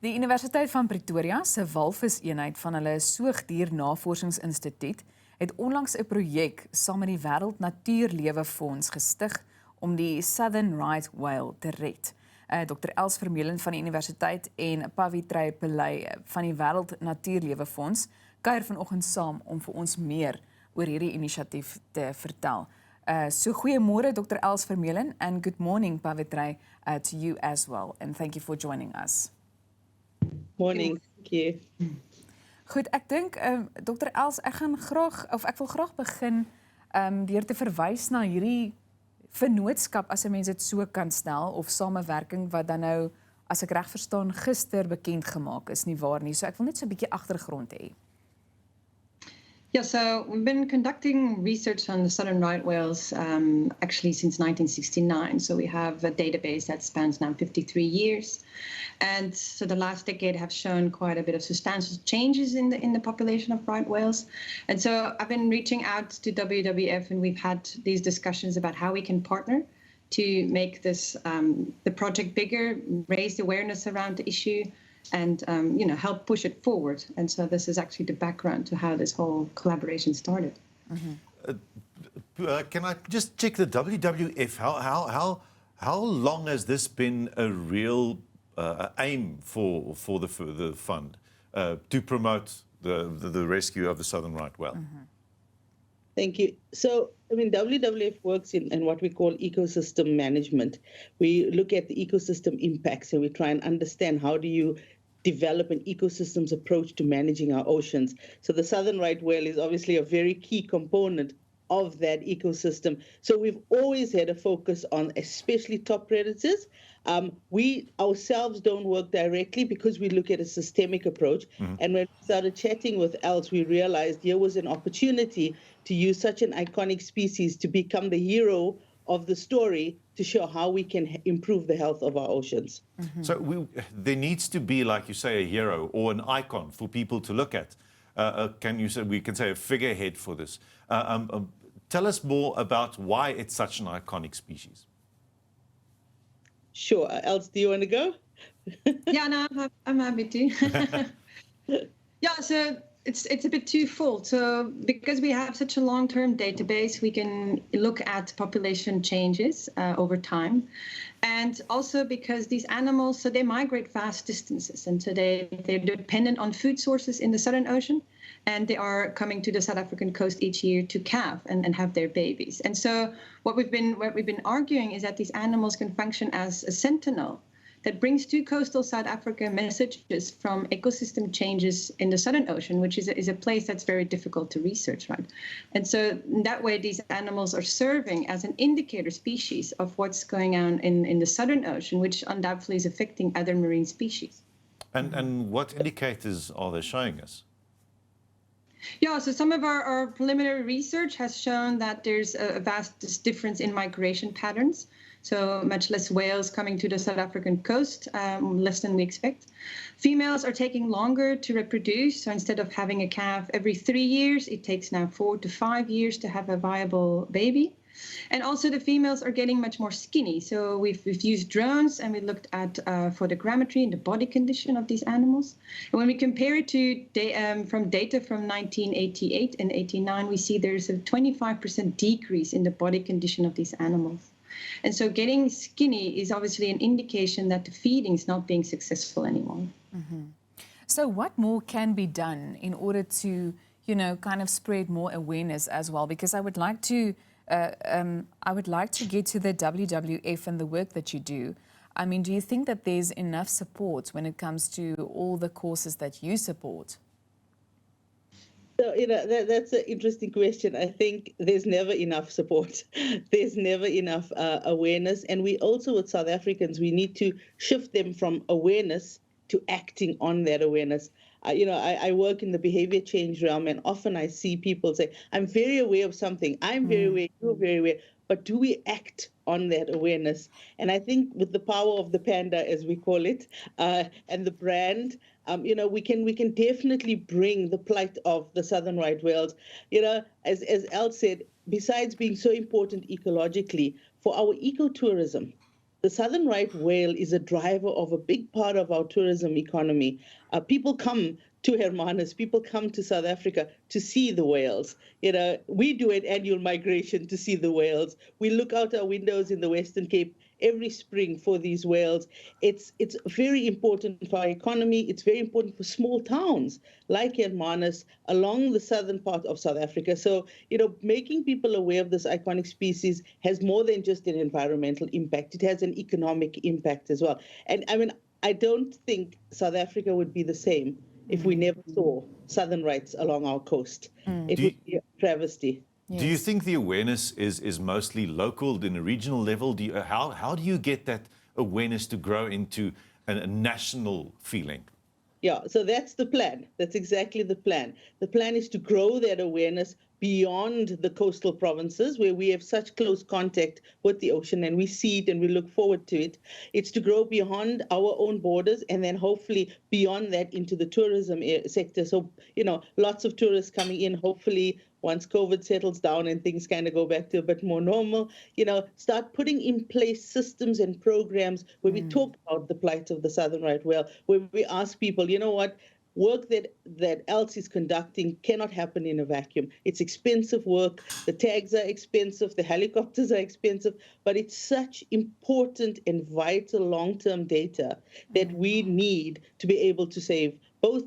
Die Universiteit van Pretoria se walvis-eenheid van hulle Soogdiernavorsingsinstituut het onlangs 'n projek saam met die Wêreldnatuurfonds gestig om die Southern Right Whale te red. Dr. Els Vermeulen van die universiteit en Pavitray Pillay van die Wêreldnatuurfonds kuier vanoggend saam om vir ons meer oor hierdie inisiatief te vertel. So goeiemôre Dr. Els Vermeulen and good morning Pavitray to you as well and thank you for joining us. Morning, thank you. Goed, ek dink Dr. Els, ek wil graag begin deur te verwys na hierdie vennootskap, as 'n mens dit so kan stel, of samewerking wat dan nou, as ek reg verstaan, gister bekend gemaak is, nie waar nie. So ek wil net so 'n bietjie agtergrond hê. Yeah, so we've been conducting research on the southern right whales actually since 1969. So we have a database that spans now 53 years. And so the last decade have shown quite a bit of substantial changes in the population of right whales. And so I've been reaching out to WWF and we've had these discussions about how we can partner to make this the project bigger, raise the awareness around the issue, and help push it forward. And so this is actually the background to how this whole collaboration started. Can I just check the WWF? How long has this been a real aim for the fund to promote the rescue of the southern right whale? Thank you. So, WWF works in what we call ecosystem management. We look at the ecosystem impacts and we try and understand how do you develop an ecosystems approach to managing our oceans. So the southern right whale is obviously a very key component of that ecosystem. So we've always had a focus on especially top predators. We ourselves don't work directly because we look at a systemic approach. And when we started chatting with Els, we realized there was an opportunity to use such an iconic species to become the hero of the story to show how we can improve the health of our oceans. So there needs to be, like you say, a hero or an icon for people to look at. We can say a figurehead for this. Tell us more about why it's such an iconic species. Sure. Els, do you want to go? Yeah, no, I'm happy to. Yeah, so it's a bit twofold. So because we have such a long-term database, we can look at population changes over time. And also because these animals, so they migrate vast distances. And so they're dependent on food sources in the Southern Ocean. And they are coming to the South African coast each year to calve and have their babies. And so what we've been arguing is that these animals can function as a sentinel that brings to coastal South Africa messages from ecosystem changes in the Southern Ocean, which is a place that's very difficult to research, right? And so in that way, these animals are serving as an indicator species of what's going on in the Southern Ocean, which undoubtedly is affecting other marine species. And what indicators are they showing us? Yeah, so some of our preliminary research has shown that there's a vast difference in migration patterns. So much less whales coming to the South African coast, less than we expect. Females are taking longer to reproduce. So instead of having a calf every 3 years, it takes now 4 to 5 years to have a viable baby. And also the females are getting much more skinny. So we've used drones and we looked at photogrammetry and the body condition of these animals. And when we compare it to data from 1988 and 89, we see there's a 25% decrease in the body condition of these animals. And so getting skinny is obviously an indication that the feeding is not being successful anymore. So what more can be done in order to, kind of spread more awareness as well? Because I would like to get to the WWF and the work that you do. I mean, do you think that there's enough support when it comes to all the causes that you support? So, that's an interesting question. I think there's never enough support. There's never enough awareness. And we also, with South Africans, we need to shift them from awareness to acting on that awareness. I work in the behavior change realm, and often I see people say, I'm very aware of something. I'm very aware, you're very aware. But do we act on that awareness? And I think with the power of the panda, as we call it, and the brand, we can definitely bring the plight of the southern right whales. As Els said, besides being so important ecologically, for our ecotourism, the southern right whale is a driver of a big part of our tourism economy. People come to Hermanus, people come to South Africa to see the whales. We do an annual migration to see the whales. We look out our windows in the Western Cape every spring for these whales. It's very important for our economy. It's very important for small towns like Hermanus along the southern part of South Africa. So, making people aware of this iconic species has more than just an environmental impact. It has an economic impact as well. And I mean, I don't think South Africa would be the same if we never saw southern rights along our coast. It would be a travesty. Yes. Do you think the awareness is mostly local, in a regional level? How do you get that awareness to grow into a national feeling? Yeah, so that's the plan. That's exactly the plan. The plan is to grow that awareness beyond the coastal provinces where we have such close contact with the ocean and we see it and we look forward to it. It's to grow beyond our own borders and then hopefully beyond that into the tourism sector. So, lots of tourists coming in, hopefully once COVID settles down and things kind of go back to a bit more normal, start putting in place systems and programs where we talk about the plight of the southern right whale, where we ask people, work that Els is conducting cannot happen in a vacuum. It's expensive work. The tags are expensive. The helicopters are expensive. But it's such important and vital long-term data that we need to be able to save both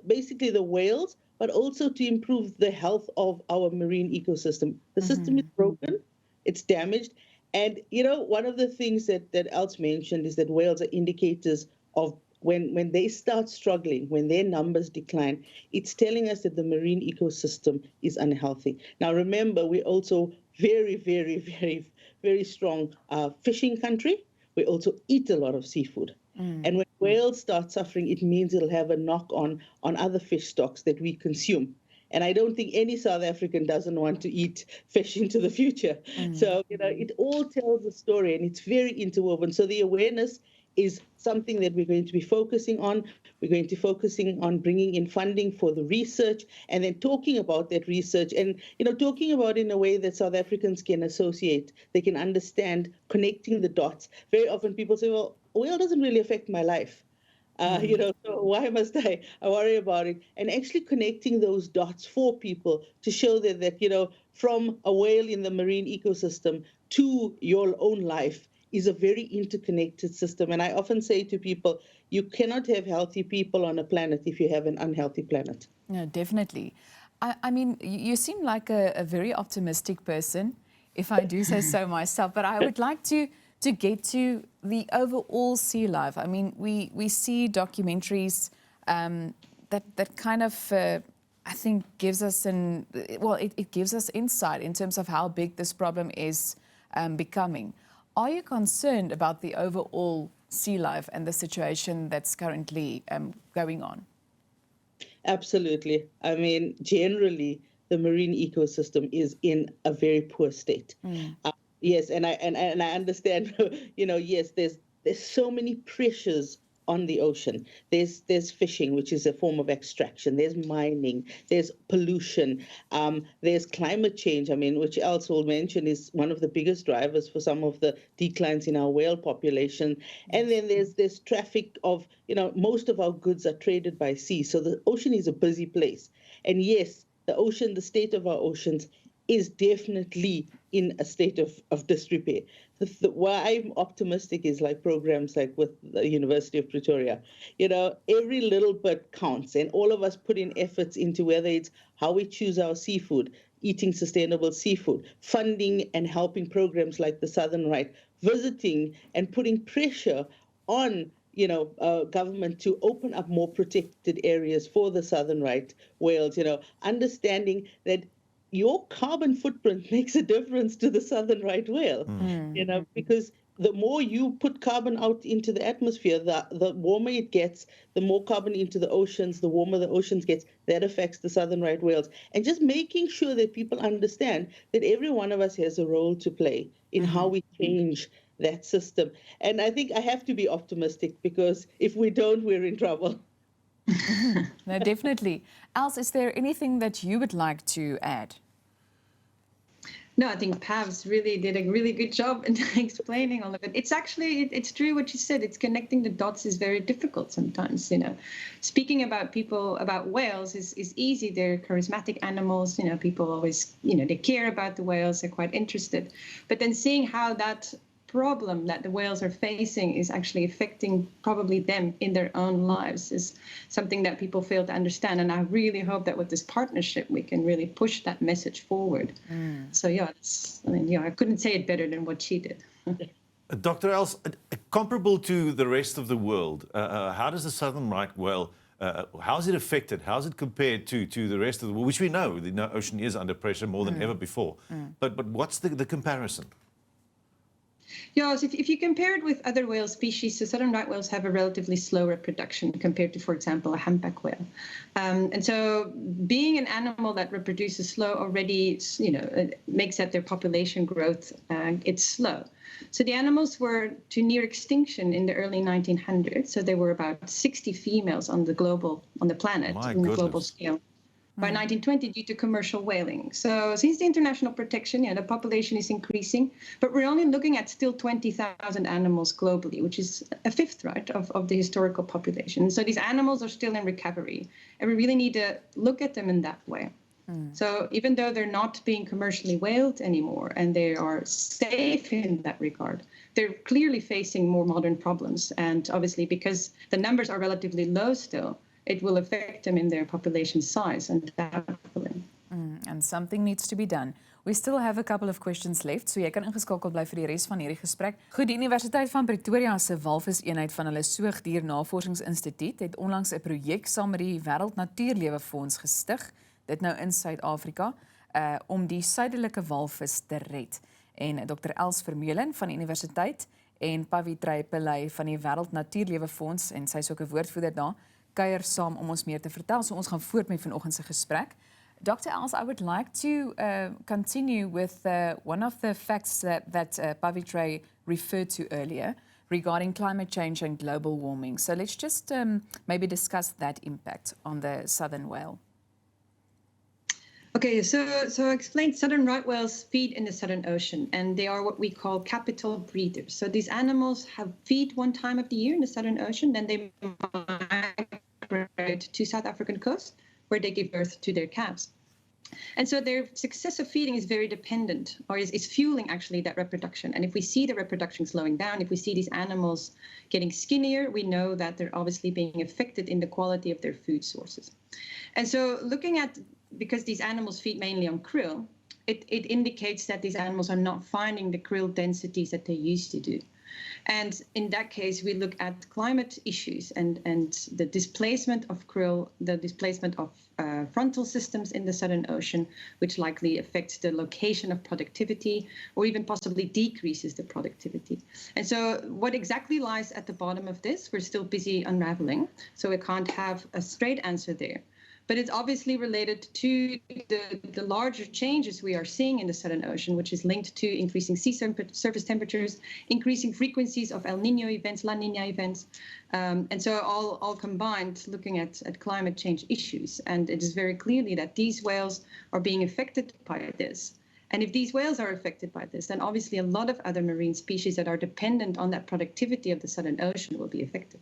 basically the whales, but also to improve the health of our marine ecosystem. The system is broken. It's damaged. And, one of the things that Els mentioned is that whales are indicators of when they start struggling, when their numbers decline, it's telling us that the marine ecosystem is unhealthy. Now, remember, we're also very, very, very, very strong fishing country. We also eat a lot of seafood. And when whales start suffering, it means it'll have a knock-on other fish stocks that we consume. And I don't think any South African doesn't want to eat fish into the future. So, it all tells a story and it's very interwoven. So the awareness is something that we're going to be focusing on. We're going to be focusing on bringing in funding for the research and then talking about that research and, talking about it in a way that South Africans can associate. They can understand, connecting the dots. Very often people say, well, whale doesn't really affect my life. So why must I worry about it? And actually connecting those dots for people to show that from a whale in the marine ecosystem to your own life is a very interconnected system. And I often say to people, you cannot have healthy people on a planet if you have an unhealthy planet. No, definitely. I mean, you seem like a very optimistic person, if I do say so myself, but I would like to get to the overall sea life. I mean, we see documentaries that kind of, I think, gives us it gives us insight in terms of how big this problem is becoming. Are you concerned about the overall sea life and the situation that's currently going on? Absolutely. I mean, generally, the marine ecosystem is in a very poor state. Yes, and I understand. Yes, there's so many pressures on the ocean. There's fishing, which is a form of extraction. There's mining. There's pollution. There's climate change. I mean, which Els will mention is one of the biggest drivers for some of the declines in our whale population. And then there's traffic of, most of our goods are traded by sea. So the ocean is a busy place. And yes, the state of our oceans is definitely in a state of disrepair. Why I'm optimistic is like programs like with the University of Pretoria. Every little bit counts, and all of us put in efforts into whether it's how we choose our seafood, eating sustainable seafood, funding and helping programs like the Southern Right, visiting and putting pressure on government to open up more protected areas for the Southern Right whales, understanding that your carbon footprint makes a difference to the Southern Right whale, because the more you put carbon out into the atmosphere, the warmer it gets, the more carbon into the oceans, the warmer the oceans gets, that affects the Southern Right whales. And just making sure that people understand that every one of us has a role to play in how we change that system. And I think I have to be optimistic because if we don't, we're in trouble. No, definitely. Els, is there anything that you would like to add? No, I think Pavs really did a really good job in explaining all of it. It's actually, it's true what you said. It's connecting the dots is very difficult sometimes, you know. Speaking about whales is easy. They're charismatic animals, you know, people always, you know, they care about the whales, they're quite interested. But then seeing how that problem that the whales are facing is actually affecting probably them in their own lives is something that people fail to understand. And I really hope that with this partnership, we can really push that message forward. So yeah, I couldn't say it better than what she did. Dr. Els, comparable to the rest of the world, how does the southern right whale, how is it affected? How is it compared to the rest of the world, which we know the ocean is under pressure more than ever before. But what's the comparison? Yeah, so if you compare it with other whale species, so southern right whales have a relatively slow reproduction compared to, for example, a humpback whale. And so being an animal that reproduces slow already, you know, it makes that their population growth, it's slow. So the animals were to near extinction in the early 1900s. So there were about 60 females on the planet on the global scale. By 1920 due to commercial whaling. So since the international protection, the population is increasing, but we're only looking at still 20,000 animals globally, which is a fifth, right, of the historical population. So these animals are still in recovery, and we really need to look at them in that way. So even though they're not being commercially whaled anymore, and they are safe in that regard, they're clearly facing more modern problems. And obviously, because the numbers are relatively low still, it will affect them in their population size, undoubtedly. And something needs to be done. We still have a couple of questions left, so jy kan ingeskakel bly vir die res van hierdie gesprek. Goed, die Universiteit van Pretoria se walvis-eenheid van hulle Soogdiernavorsingsinstituut het onlangs 'n projek saam met die Wêreldnatuurfonds gestig, dit nou in Suid-Afrika, om die suidelike walvis te red. En Dr. Els Vermeulen van die universiteit en Pavitray Pillay van die Wêreldnatuurfonds, en sy is ook 'n woordvoerder daar, kuier saam om ons meer te vertel. So ons gaan voort met vanoggend se gesprek. Dr. Els, I would like to continue with one of the facts that Pavitray referred to earlier regarding climate change and global warming. So let's just maybe discuss that impact on the southern whale. Okay, so I explained southern right whales feed in the Southern Ocean, and they are what we call capital breeders. So these animals feed one time of the year in the Southern Ocean, then they migrate to South African coast, where they give birth to their calves. And so their success of feeding is very dependent, or is fueling actually that reproduction. And if we see the reproduction slowing down, if we see these animals getting skinnier, we know that they're obviously being affected in the quality of their food sources. And so looking at, because these animals feed mainly on krill, it indicates that these animals are not finding the krill densities that they used to do. And in that case, we look at climate issues and the displacement of krill, the displacement of frontal systems in the Southern Ocean, which likely affects the location of productivity or even possibly decreases the productivity. And so what exactly lies at the bottom of this, we're still busy unraveling. So we can't have a straight answer there. But it's obviously related to the larger changes we are seeing in the Southern Ocean, which is linked to increasing sea surface temperatures, increasing frequencies of El Nino events, La Nina events. And so all combined, looking at climate change issues. And it is very clearly that these whales are being affected by this. And if these whales are affected by this, then obviously a lot of other marine species that are dependent on that productivity of the Southern Ocean will be affected.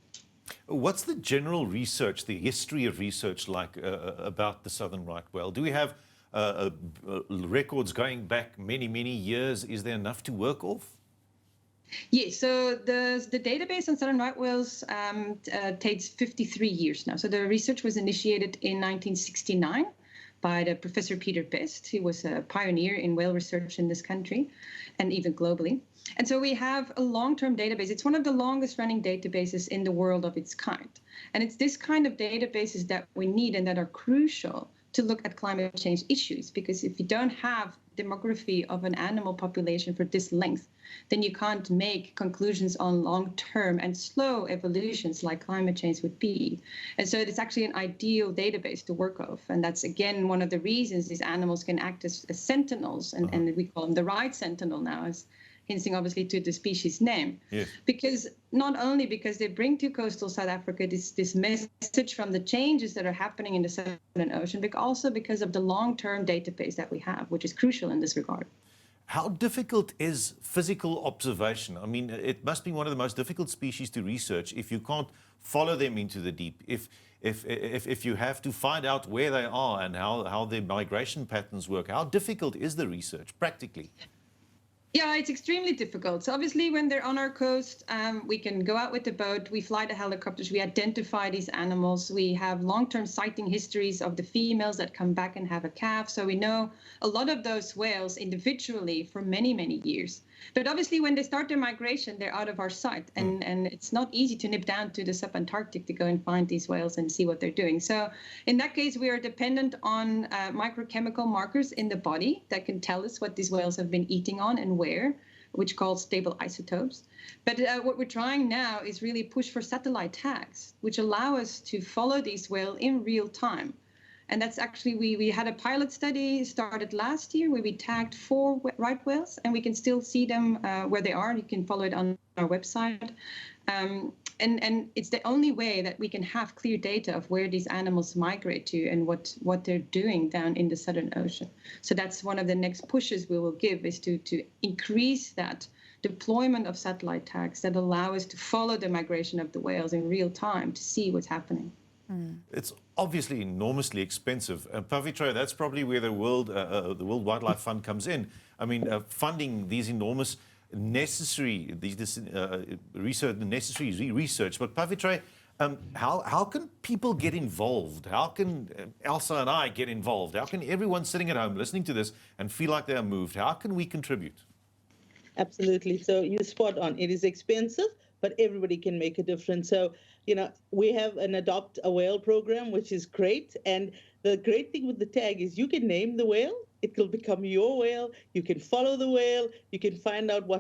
What's the general research, the history of research like about the southern right whale? Do we have records going back many, many years? Is there enough to work off? Yes, so the database on southern right whales takes 53 years now. So the research was initiated in 1969 by the Professor Peter Best. He was a pioneer in whale research in this country and even globally. And so we have a long-term database. It's one of the longest running databases in the world of its kind. And it's this kind of databases that we need and that are crucial to look at climate change issues. Because if you don't have demography of an animal population for this length, then you can't make conclusions on long-term and slow evolutions like climate change would be. And so it's actually an ideal database to work off. And that's, again, one of the reasons these animals can act as sentinels. And we call them the right sentinel now, as hinting obviously to the species name. Yes. Because not only because they bring to coastal South Africa this message from the changes that are happening in the Southern Ocean, but also because of the long-term database that we have, which is crucial in this regard. How difficult is physical observation? I mean, it must be one of the most difficult species to research if you can't follow them into the deep, if you have to find out where they are and how their migration patterns work. How difficult is the research practically? Yeah, it's extremely difficult. So obviously when they're on our coast, we can go out with the boat, we fly the helicopters, we identify these animals. We have long-term sighting histories of the females that come back and have a calf. So we know a lot of those whales individually for many, many years. But obviously when they start their migration, they're out of our sight. And it's not easy to nip down to the sub-Antarctic to go and find these whales and see what they're doing. So in that case, we are dependent on microchemical markers in the body that can tell us what these whales have been eating on and where, which called stable isotopes. But what we're trying now is really push for satellite tags, which allow us to follow these whales in real time. And that's actually, we had a pilot study started last year where we tagged 4 right whales, and we can still see them where they are. You can follow it on our website. And it's the only way that we can have clear data of where these animals migrate to and what they're doing down in the Southern Ocean. So that's one of the next pushes we will give, is to increase that deployment of satellite tags that allow us to follow the migration of the whales in real time to see what's happening. It's obviously enormously expensive. Pavitray, that's probably where the World Wildlife Fund comes in. I mean, funding these enormous necessary research. But Pavitray, how can people get involved? How can Elsa and I get involved? How can everyone sitting at home listening to this and feel like they are moved? How can we contribute? Absolutely. So you're spot on. It is expensive, but everybody can make a difference. So, we have an Adopt a Whale program, which is great. And the great thing with the tag is you can name the whale. It will become your whale. You can follow the whale. You can find out where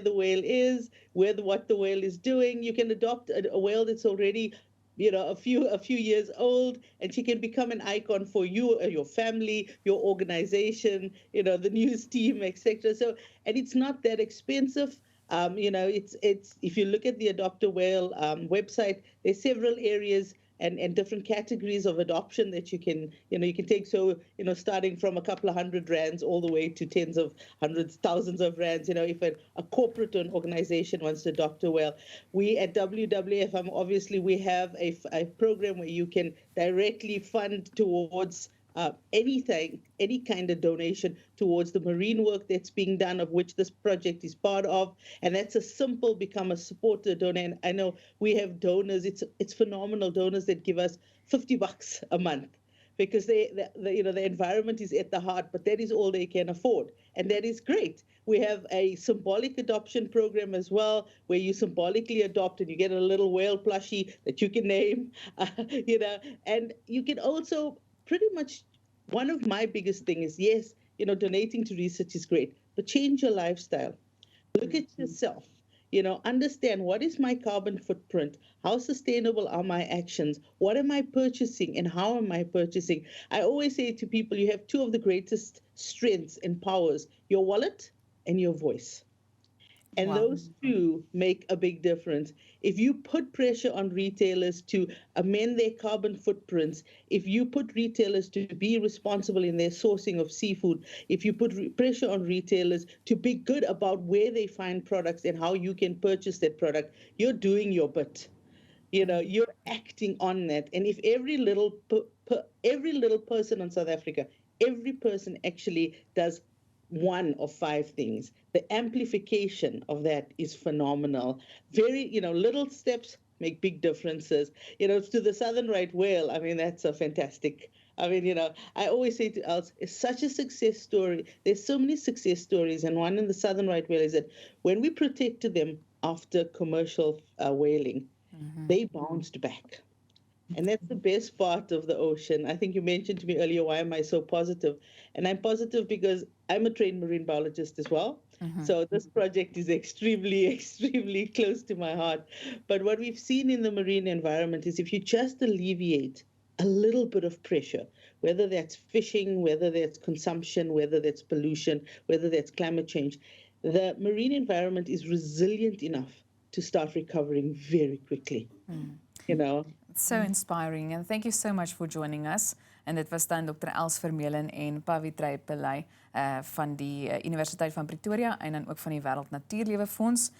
the whale is, what the whale is doing. You can adopt a whale that's already, a few years old, and she can become an icon for you, your family, your organization, the news team, etc. So, and it's not that expensive. It's if you look at the Adopt a Whale website, there's several areas and different categories of adoption that you can take. So, starting from a couple of R100 all the way to tens of hundreds, thousands of rands. If a corporate or an organization wants to adopt a whale, we at WWF, obviously we have a program where you can directly fund towards any kind of donation towards the marine work that's being done, of which this project is part of. And that's a simple become a supporter donor. And I know we have donors, it's phenomenal donors that give us $50 a month, because the environment is at the heart, but that is all they can afford. And that is great. We have a symbolic adoption program as well, where you symbolically adopt and you get a little whale plushie that you can name, and you can also pretty much, one of my biggest things is, yes, donating to research is great, but change your lifestyle. Look at yourself, understand what is my carbon footprint, how sustainable are my actions, what am I purchasing and how am I purchasing? I always say to people, you have 2 of the greatest strengths and powers, your wallet and your voice. And Wow. those 2 make a big difference. If you put pressure on retailers to amend their carbon footprints, if you put retailers to be responsible in their sourcing of seafood, if you put pressure on retailers to be good about where they find products and how you can purchase that product, you're doing your bit. You're acting on that. And if every little person in South Africa, every person actually does 1 of 5 things, the amplification of that is phenomenal. Very, little steps make big differences. To the southern right whale, I mean, that's a fantastic. I mean, I always say to Els, it's such a success story. There's so many success stories, and one in the southern right whale is that when we protected them after commercial whaling, they bounced back. And that's the best part of the ocean. I think you mentioned to me earlier, why am I so positive? And I'm positive because I'm a trained marine biologist as well. So this project is extremely, extremely close to my heart. But what we've seen in the marine environment is if you just alleviate a little bit of pressure, whether that's fishing, whether that's consumption, whether that's pollution, whether that's climate change, the marine environment is resilient enough to start recovering very quickly. It's so inspiring, and thank you so much for joining us. En dit was dan Dr. Els Vermeulen en Pavitray Pillay van die Universiteit van Pretoria en dan ook van die Wêreldnatuurfonds.